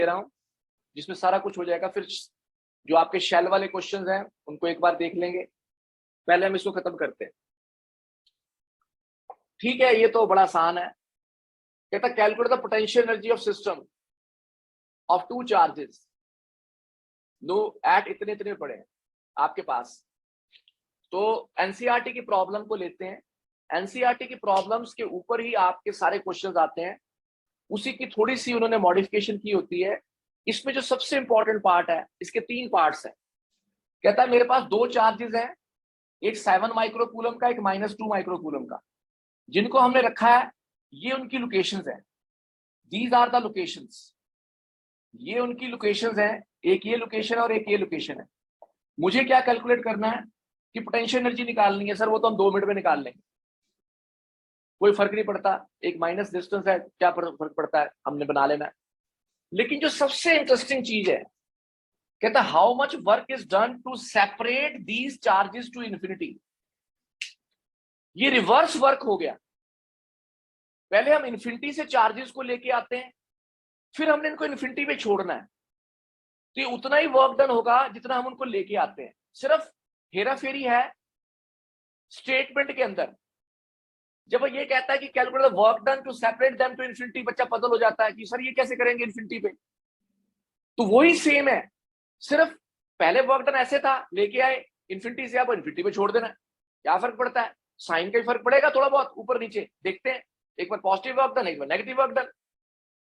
रहा हूँ जिसमें सारा कुछ हो जाएगा। फिर जो आपके शेल वाले क्वेश्चंस हैं उनको एक बार देख लेंगे। पहले हम इसको खत्म करते हैं, ठीक है? ये तो बड़ा आसान है। कहता calculate the potential energy of system of two charges no at इतने इतने पड़े हैं आपके पास। तो एनसीईआरटी की प्रॉब्लम को लेते हैं। एनसीईआरटी की प्रॉब्लम्स के ऊपर ही आपके सारे क्वेश्चंस आते हैं, उसी की थोड़ी सी उन्होंने मॉडिफिकेशन की होती है। इसमें जो सबसे इंपॉर्टेंट पार्ट है, इसके 3 पार्ट्स हैं। कहता है मेरे पास 2 चार्जेस हैं, एक 7 माइक्रोकूलम का, एक -2 माइक्रोकूलम का, जिनको हमने रखा है। ये उनकी लोकेशंस हैं, दीज आर द लोकेशंस। ये उनकी लोकेशंस हैं, एक ये लोकेशन है और एक ये लोकेशन है। मुझे क्या कैलकुलेट करना है कि पोटेंशियल एनर्जी निकालनी है। सर वो तो हम 2 मिनट में निकाल लेंगे, कोई फर्क नहीं पड़ता, एक माइनस डिस्टेंस है, क्या फर्क पड़ता है, हमने बना लेना है। लेकिन जो सबसे इंटरेस्टिंग चीज है, कहता how much work is done to separate these charges to infinity. ये रिवर्स वर्क हो गया। पहले हम इंफिनिटी से चार्जेस को लेके आते हैं, फिर हमने इनको इंफिनिटी पे छोड़ना है। तो ये उतना ही वर्क डन होगा जितना हम उनको लेके आते हैं। सिर्फ हेरा फेरी है स्टेटमेंट के अंदर। जब ये कहता है कि calculate the work done to separate them to infinity, बच्चा पजल हो जाता है कि सर ये कैसे करेंगे इंफिनिटी पे। तो वही सेम है, सिर्फ पहले वर्क डन ऐसे था, लेके आए इंफिनिटी से, आप इंफिनिटी पे छोड़ देना। क्या फर्क पड़ता है? साइन का ही फर्क पड़ेगा थोड़ा बहुत ऊपर नीचे। देखते हैं, एक बार पॉजिटिव वर्क डन, एक बार नेगेटिव वर्क डन।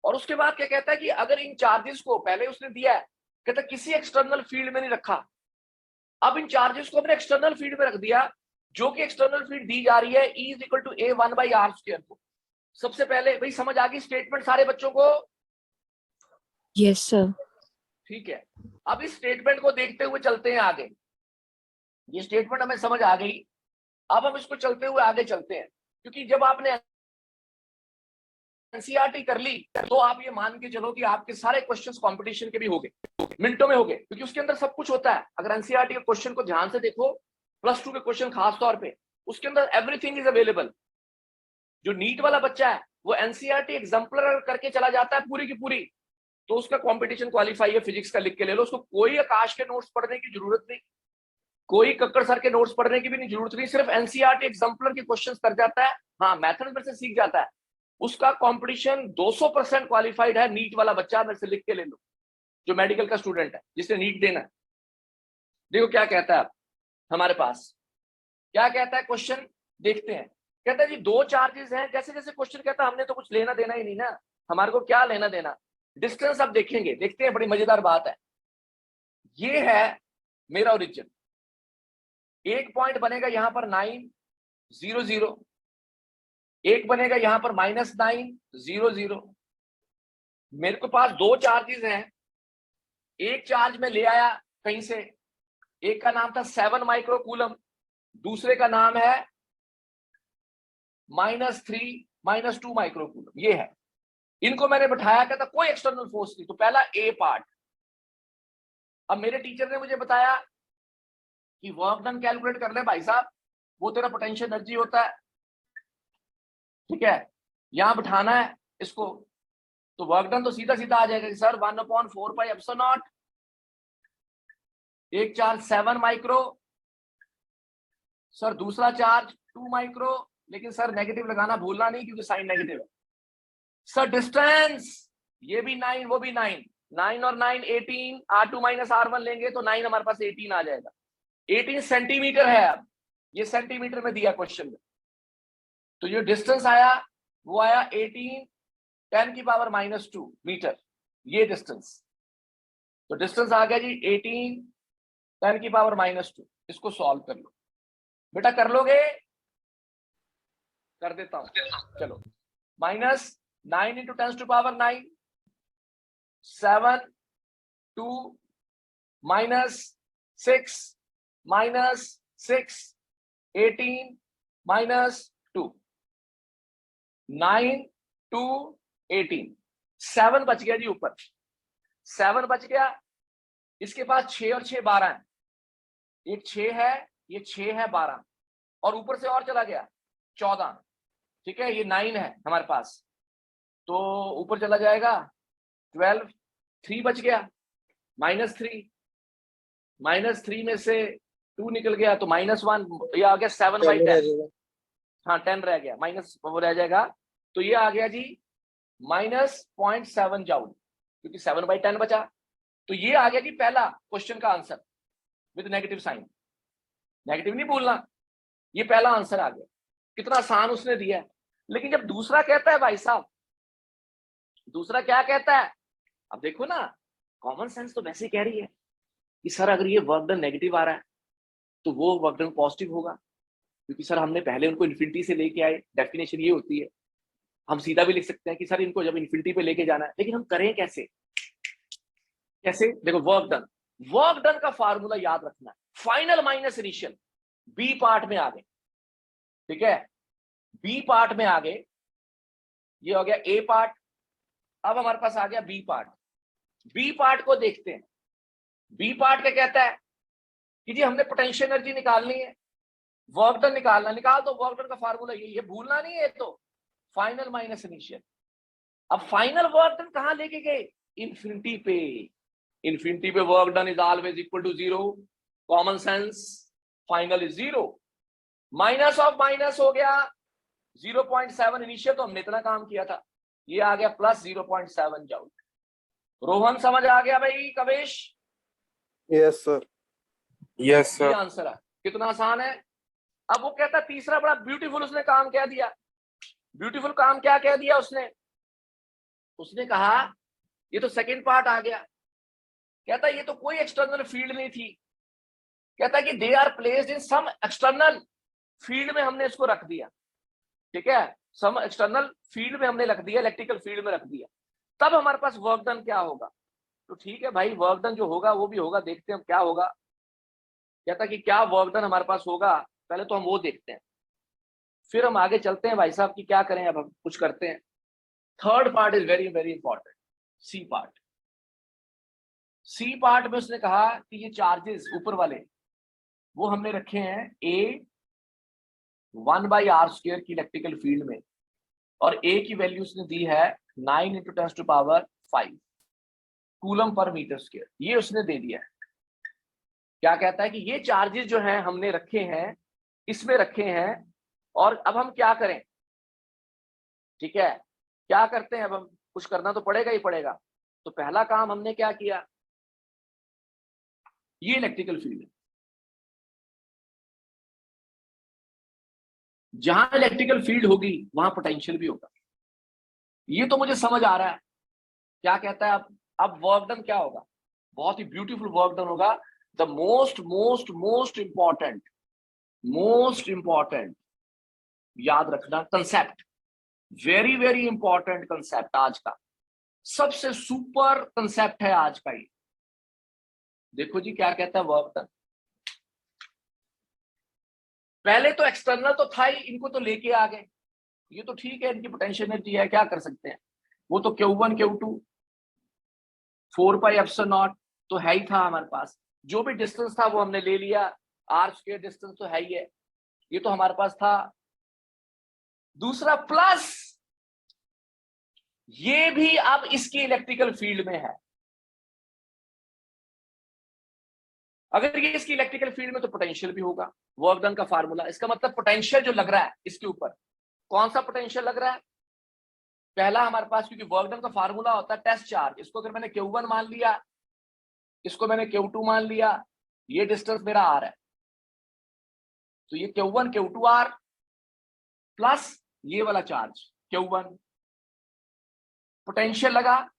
और उसके बाद क्या कहता है कि अगर इन चार्जेस को पहले उसने दिया है, कहता किसी एक्सटर्नल फील्ड में नहीं रखा, अब इन चार्जेस को अपने एक्सटर्नल फील्ड में रख दिया, जो कि एक्सटर्नल फील्ड दी जा रही है E = A1/r²। को सबसे पहले भाई समझ आ गई स्टेटमेंट सारे बच्चों को? Yes sir. ठीक है, अब इस स्टेटमेंट को देखते हुए चलते हैं आगे। ये स्टेटमेंट हमें समझ आ गई, अब हम इसको चलते हुए आगे चलते हैं। क्योंकि जब आपने एनसीईआरटी कर ली तो आप ये मान के चलो कि आपके सारे क्वेश्चंस कंपटीशन के भी हो गए, मिनटों में हो गए, क्योंकि उसके अंदर सब कुछ होता है। अगर एनसीईआरटी के क्वेश्चन को ध्यान से देखो, +2 के क्वेश्चन खास तौर पे, उसके अंदर एवरीथिंग इज अवेलेबल। जो नीट वाला बच्चा है वो एनसीईआरटी एग्जाम्पलर करके चला जाता है पूरी की पूरी, तो उसका कंपटीशन क्वालिफाई है फिजिक्स का, लिख के ले लो। उसको कोई आकाश के नोट्स पढ़ने की जरूरत नहीं, कोई कक्कड़ सर के नोट्स पढ़ने की भी नहीं जरूरत नहीं, सिर्फ एनसीईआरटी एग्जाम्पलर के क्वेश्चंस कर जाता है। हाँ, मैथड में से सीख जाता है, उसका कंपटीशन 200% क्वालिफाइड है। नीट वाला बच्चा मेरे से लिख के ले लो, जो मेडिकल का स्टूडेंट है जिसने नीट देना है। देखो क्या कहता है हमारे पास, क्या कहता है क्वेश्चन, देखते हैं। कहता है जी 2 चार्जेस हैं, जैसे जैसे क्वेश्चन कहता है हमने तो कुछ लेना देना ही नहीं ना, हमारे को क्या लेना देना। डिस्टेंस अब देखेंगे, देखते हैं, बड़ी मजेदार बात है। ये है मेरा ओरिजिन, एक पॉइंट बनेगा यहां पर 9 0 0, एक बनेगा यहां पर -9 0 0। मेरे को पास 2 चार्जेस हैं, एक चार्ज में ले आया कहीं से, एक का नाम था 7 माइक्रोकूलम, दूसरे का नाम है -3 -2 माइक्रोकूलम। ये है, इनको मैंने बिठाया, कहता कोई एक्सटर्नल फोर्स नहीं। तो पहला ए पार्ट। अब मेरे टीचर ने मुझे बताया कि वर्क डन कैलकुलेट कर ले भाई साहब, वो तेरा पोटेंशियल एनर्जी होता है, ठीक है, यहां बिठाना है इसको। तो वर्क डन तो सीधा सीधा आ जाएगा कि सर 1/4πε0। एक चार्ज 7 माइक्रो, सर दूसरा चार्ज 2 माइक्रो, लेकिन सर नेगेटिव लगाना भूलना नहीं क्योंकि साइन नेगेटिव है। सर डिस्टेंस, ये भी 9 वो भी 9, 9 और 9 18, R2 - R1 लेंगे तो 9 हमारे पास 18 आ जाएगा। 18 सेंटीमीटर है, अब ये सेंटीमीटर में दिया क्वेश्चन में, तो ये डिस्टेंस आया वो आया 18 10⁻² मीटर, ये डिस्टेंस। तो डिस्टेंस आ गया जी 18 10⁻²। इसको सॉल्व कर लो बेटा, कर लोगे? कर देता हूं, चलो। -9 × 10⁻9, 7 2 -6 -6 18 -2, 9 2 18, 7 बच गया जी ऊपर, 7 बच गया। इसके पास 6 और 6 12 है, एक 6 है, ये 6 है 12, और ऊपर से और चला गया 14, ठीक है, ये 9 है हमारे पास, तो ऊपर चला जाएगा 12 3 बच गया, -3 में से 2 निकल गया तो -1, ये आ गया 7/10। हाँ 10 रह गया, माइनस वो रह जाएगा, तो ये आ गया जी -0.7 जूल, क्योंकि 7/10 बचा। तो ये आ गया जी पहला क्वेश्चन का answer with negative sign. Negative नहीं भूलना, ये पहला आंसर आ गया। कितना आसान उसने दिया है। लेकिन जब दूसरा कहता है भाई साहब, दूसरा क्या कहता है, अब देखो ना, कॉमन सेंस तो वैसे ही कह रही है कि सर अगर ये वर्क डन नेगेटिव आ रहा है तो वो वर्क डन पॉजिटिव होगा, क्योंकि सर हमने पहले उनको इन्फिनिटी से लेके आए, डेफिनेशन ये होती है। हम सीधा भी लिख सकते हैं कि सर इनको जब इन्फिनिटी पे लेके जाना है, लेकिन हम करें कैसे? कैसे? देखो, वर्क डन का फार्मूला याद रखना है, final minus initial. B part में आ गए, ठीक है, बी पार्ट में आ गए, ये हो गया ए पार्ट। अब हमारे पास आ गया बी पार्ट। बी पार्ट को देखते हैं। बी पार्ट क्या कहता है कि जी हमने पोटेंशियल एनर्जी निकालनी है, वर्क डन निकालना, निकाल दो। वर्क डन का फार्मूला ये भूलना नहीं है, तो फाइनल माइनस इनिशियल। अब फाइनल वर्क डन कहां लेके गए? इन्फिनिटी पे। इन्फिनिटी पे work done is always equal to 0, common sense, final is 0। Minus of minus हो गया 0.7 इनिशियल, तो हमने इतना काम किया था, ये आ गया प्लस 0.7 जूल। रोहन समझ आ गया भाई? कवेश? Yes sir. यस ये सर। आंसर है। कितना आसान है। अब वो कहता है तीसरा बड़ा ब्यूटीफुल उसने काम क्या दिया, ब्यूटीफुल काम क्या कह दिया उसने? उसने कहा, ये तो सेकंड पार्ट आ गया, कहता ये तो कोई एक्सटर्नल फील्ड नहीं थी, कहता कि they are placed in some external field में हमने इसको रख दिया, ठीक है, सम एक्सटर्नल फील्ड में हमने रख दिया, इलेक्ट्रिकल फील्ड में रख दिया, तब हमारे पास वर्क डन क्या होगा? तो ठीक है भाई, वर्क डन जो होगा वो भी होगा, देखते हैं क्या होगा। कहता कि क्या वर्क डन हमारे पास होगा, पहले तो हम वो देखते हैं, फिर हम आगे चलते हैं भाई साहब कि क्या करें। अब हम कुछ करते हैं। Third part is very very important, C part. C part में उसने कहा कि ये चार्जेस ऊपर वाले वो हमने रखे हैं ए 1/r² की इलेक्ट्रिकल फील्ड में, और ए की वैल्यू उसने दी है 9 × 10⁵ कूलम पर मीटर स्क्वायर, ये उसने दे दिया है। क्या कहता है कि ये चार्जेस जो हैं हमने रखे हैं, इसमें रखे हैं, और अब हम क्या करें? ठीक है, क्या करते हैं? अब हम कुछ करना तो पड़ेगा ही पड़ेगा। तो पहला काम हमने क्या किया, ये इलेक्ट्रिकल फील्ड है, जहां इलेक्ट्रिकल फील्ड होगी वहां पोटेंशियल भी होगा, ये तो मुझे समझ आ रहा है। क्या कहता है अब वर्क डन क्या होगा? बहुत ही ब्यूटीफुल वर्क डन होगा। The most most most important याद रखना concept, very very important concept, आज का सबसे सुपर कंसेप्ट है आज का ये। देखो जी क्या कहता है वर्क डन। पहले तो एक्सटर्नल तो था ही, इनको तो लेके आ गए, ये तो ठीक है, इनकी पोटेंशियल एनर्जी है, क्या कर सकते हैं। वो तो Q1 Q2 4πε0 तो है ही था हमारे पास, जो भी डिस्टेंस था वो हमने ले लिया, r² डिस्टेंस तो है ही है, ये तो हमारे पास था। दूसरा प्लस ये भी अब इसकी इलेक्ट्रिकल फील्ड में है। अगर ये इसकी इलेक्ट्रिकल फील्ड में तो पोटेंशियल भी होगा। वर्क डन का फार्मूला, इसका मतलब पोटेंशियल जो लग रहा है इसके ऊपर, कौन सा पोटेंशियल लग रहा है? पहला हमारे पास, क्योंकि वर्क डन का फार्मूला होता है टेस्ट चार्ज, इसको अगर मैंने Q1 मान लिया, इसको मैंने Q2 मान लिया, ये डिस्टेंस मेरा r है, तो ये Q1 Q2 r प्लस ये वाला चार्ज Q1, पोटेंशियल लगा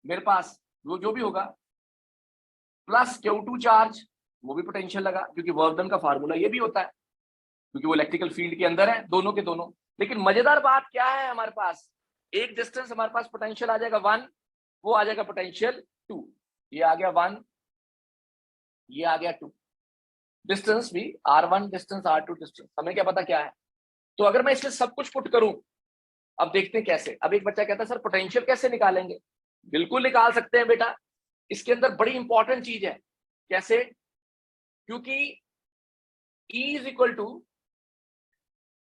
मेरे पास, वो जो भी होगा, प्लस Q2 चार्ज, वो भी पोटेंशियल लगा, क्योंकि वर्क डन का फार्मूला ये भी होता है, क्योंकि वो इलेक्ट्रिकल फील्ड के अंदर है, दोनों के दोनों। लेकिन मजेदार बात क्या है, हमारे पास एक डिस्टेंस हमारे पास पोटेंशियल आ जाएगा 1, वो आ जाएगा पोटेंशियल 2, ये आ गया 1, ये आ गया 2, डिस्टेंस भी r1 डिस्टेंस, r2 डिस्टेंस, हमें क्या पता क्या है। तो अगर मैं इसमें सब कुछ पुट करूं, अब देखते हैं कैसे। अब एक बच्चा कहता है सर पोटेंशियल कैसे निकालेंगे? बिल्कुल निकाल सकते हैं बेटा, इसके अंदर बड़ी इंपॉर्टेंट चीज है। कैसे? क्योंकि E is equal to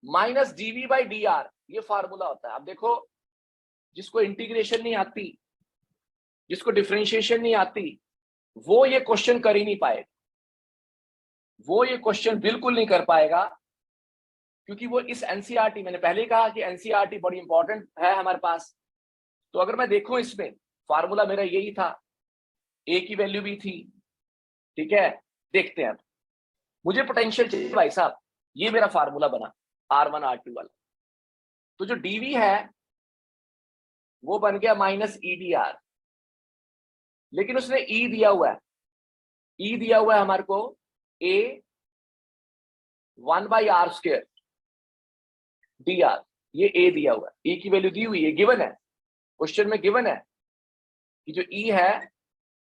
-dV/dr, ये फार्मूला होता है। अब देखो, जिसको इंटीग्रेशन नहीं आती जिसको डिफरेंशिएशन नहीं आती, वो ये क्वेश्चन कर ही नहीं पाएगा, वो ये क्वेश्चन बिल्कुल नहीं कर पाएगा, क्योंकि वो इस एनसीईआरटी, मैंने पहले ही कहा कि एनसीईआरटी बड़ी इंपॉर्टेंट है हमारे पास। तो अगर मैं देखूं इसमें फार्मूला मेरा यही था, ए की वैल्यू भी थी, ठीक है। देखते हैं, मुझे पोटेंशियल चाहिए भाई साहब, ये मेरा फार्मूला बना R1 R2 वाला। तो जो डीवी है वो बन गया माइनस EDR, लेकिन उसने ई दिया हुआ है, ई दिया हुआ है हमारे को A 1/r², dr, ये A दिया हुआ है, E की वैल्यू दी हुई है, गिवन है, क्वेश्चन में गिवन है कि जो E है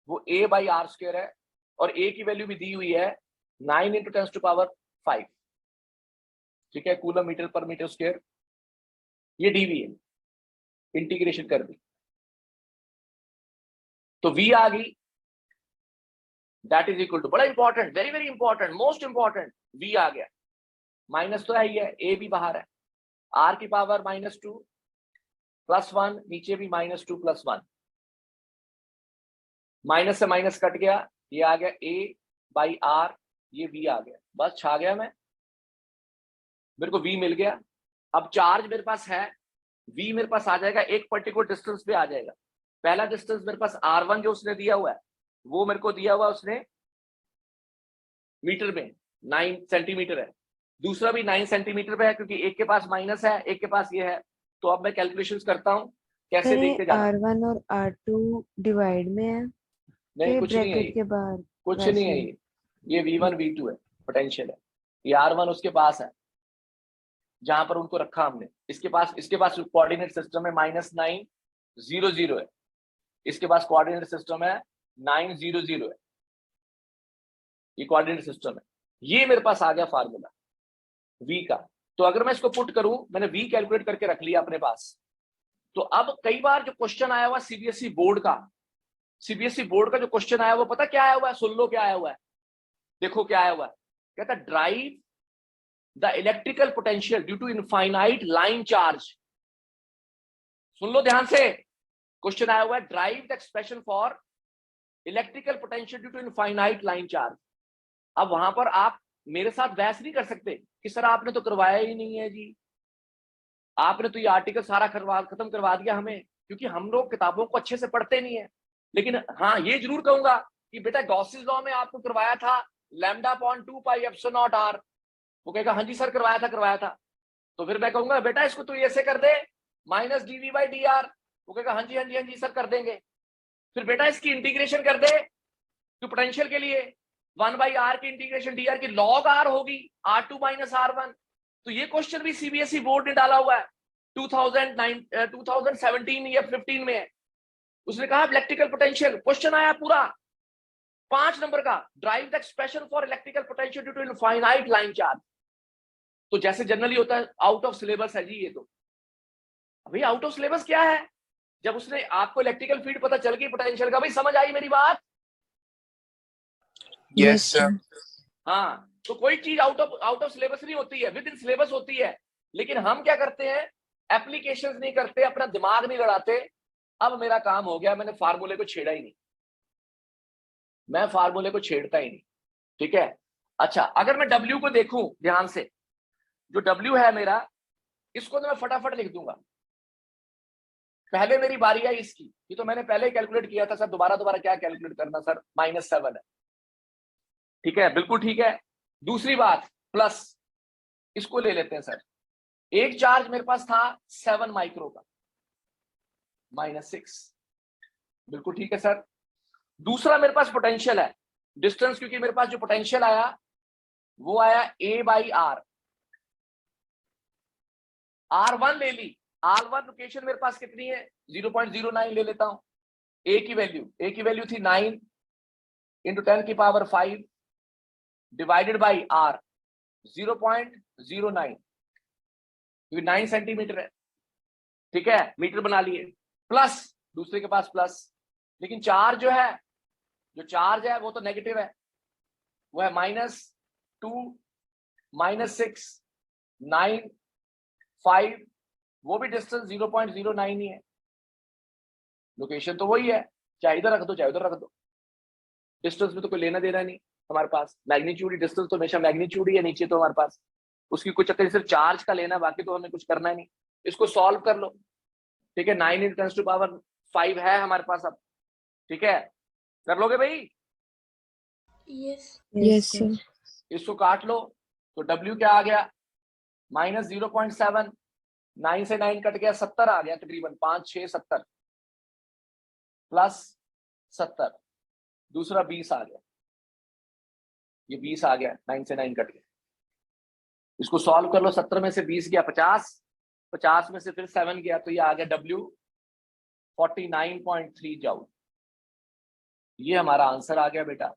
वो A/r² है, और A की वैल्यू भी दी हुई है 9 × 10⁵, ठीक है, कूलम मीटर पर मीटर स्क्वायर, ये डीवी है, इंटीग्रेशन कर दी तो V आ गई, दैट इज इक्वल टू, बड़ा important, very very important, most important, V आ गया, माइनस तो है ही है, A भी बाहर है, R की पावर -2 +1, नीचे भी -2 +1, माइनस से माइनस कट गया, ये आ गया A/R, ये V आ गया, बस छा गया मैं, मेरे को V मिल गया। अब चार्ज मेरे पास है, V मेरे पास आ जाएगा एक पर्टिकुलर डिस्टेंस पे आ जाएगा। पहला डिस्टेंस मेरे पास R1 जो उसने दिया हुआ है, वो मेरे को दिया हुआ उसने मीटर में 9 सेंटीमीटर है, दूसरा भी 9 सेंटीमीटर पे है, क्योंकि एक के पास माइनस है, एक के पास ये है। तो अब मैं कैलकुलेशंस करता हूं, कैसे देखते जाना। R1 और R2 डिवाइड में है, नहीं, कुछ नहीं है, ब्रैकेट के बाहर कुछ नहीं है, ये V1 V2 है, पोटेंशियल है, ये R1 उसके पास है जहां पर उनको रखा हमने, इसके पास कोऑर्डिनेट सिस्टम है -9 0 0 है, इसके पास कोऑर्डिनेट सिस्टम है 9 0 0 है, ये कोऑर्डिनेट सिस्टम है। ये मेरे पास आ गया फार्मूला V का। तो अगर मैं इसको पुट करूं, मैंने V कैलकुलेट करके रख लिया अपने पास। तो अब कई बार जो क्वेश्चन आया हुआ सीबीएसई बोर्ड का, जो क्वेश्चन आया हुआ, पता क्या आया हुआ है, सुन लो क्या आया हुआ है, देखो क्या आया हुआ है, कहता derive the electrical potential due to infinite line charge. सुन लो ध्यान से, क्वेश्चन आया हुआ है, derive the expression for electrical potential due to infinite line charge. अब वहां पर आप मेरे साथ बहस नहीं कर सकते कि सर आपने तो करवाया ही नहीं है जी, आपने तो ये आर्टिकल सारा खत्म करवा दिया हमें, क्योंकि हम लोग किताबों को अच्छे से पढ़ते नहीं है। लेकिन हाँ, ये जरूर कहूंगा कि बेटा गॉसिस लॉ में आपको करवाया था λ/2πε0r, वो कहेगा हाँ जी सर करवाया था। तो फिर मैं कहूंगा बेटा इसको तू ऐसे कर दे -dv/dr, वो कहेगा हाँ जी सर कर देंगे। फिर बेटा इसकी इंटीग्रेशन कर दे, तो पोटेंशियल के लिए 1/r की इंटीग्रेशन dr की log r होगी, R2 - R1। तो ये क्वेश्चन भी सीबीएसई बोर्ड ने डाला हुआ है, 2017 या 15 में है। उसने कहा इलेक्ट्रिकल पोटेंशियल, क्वेश्चन आया पूरा 5 नंबर का, derive the expression for electrical potential due to infinite line charge. तो जैसे जनरली होता है आउट ऑफ सिलेबस है जी, ये तो भाई आउट ऑफ सिलेबस क्या है, जब उसने आपको इलेक्ट्रिकल फील्ड पता चल गई पोटेंशियल का, भाई समझ आई मेरी बात? Yes, sir. हाँ, तो कोई चीज आउट ऑफ सिलेबस नहीं होती है, विद इन सिलेबस होती है। लेकिन हम क्या करते हैं, एप्लीकेशंस नहीं करते, अपना दिमाग नहीं लड़ाते। अब मेरा काम हो गया, मैंने फार्मूले को छेड़ा ही नहीं, मैं फार्मूले को छेड़ता ही नहीं, ठीक है। अच्छा, अगर मैं W को देखूं ध्यान से, जो W है मेरा, इसको तो मैं फटाफट लिख दूंगा। पहले मेरी बारी आई इसकी, ये तो मैंने पहले ही कैलकुलेट किया था सर, दोबारा क्या कैलकुलेट करना सर, -7 है, ठीक है, बिल्कुल ठीक है। दूसरी बात प्लस, इसको ले लेते हैं सर, एक चार्ज मेरे पास था 7 माइक्रो का, -6, बिल्कुल ठीक है सर। दूसरा मेरे पास पोटेंशियल है, डिस्टेंस, क्योंकि मेरे पास जो पोटेंशियल आया वो आया A/R, R1 ले ली, R1 लोकेशन मेरे पास कितनी है, 0.09 ले लेता हूं। A की वैल्यू थी 9 × 10⁵ डिवाइडेड बाई R 0.09, क्योंकि 9 सेंटीमीटर है, ठीक है, मीटर बना लिए। प्लस, दूसरे के पास प्लस, लेकिन चार्ज जो चार्ज है वो तो नेगेटिव है, वो है -2 -6 9 5, वो भी डिस्टेंस 0.09 ही है, लोकेशन तो वही है, चाहे इधर रख दो चाहे उधर रख दो, डिस्टेंस में तो कोई लेना देना नहीं हमारे पास, मैग्नीट्यूड ही, डिस्टेंस तो हमेशा मैग्नीट्यूड ही है नीचे तो हमारे पास, उसकी कुछ चक्कर, सिर्फ चार्ज का लेना, बाकी तो हमें कुछ करना ही नहीं। इसको सॉल्व कर लो, ठीक है, 9 × 10⁵ है हमारे पास अब, ठीक है, कर लोगे भाई? Yes, sir. इसको काट लो तो W क्या आ गया, -0.7, 9 से 9 कट गया, 70 आ गया तकरीबन, 5 6 70 प्लस 70, दूसरा 20 आ गया, ये 20 आ गया, 9 से 9 कट गया। इसको सॉल्व कर लो, 70 में से 20 गया 50, 50 में से फिर 7 गया, तो ये आ गया W 49.3 जूल। ये हमारा आंसर आ गया बेटा।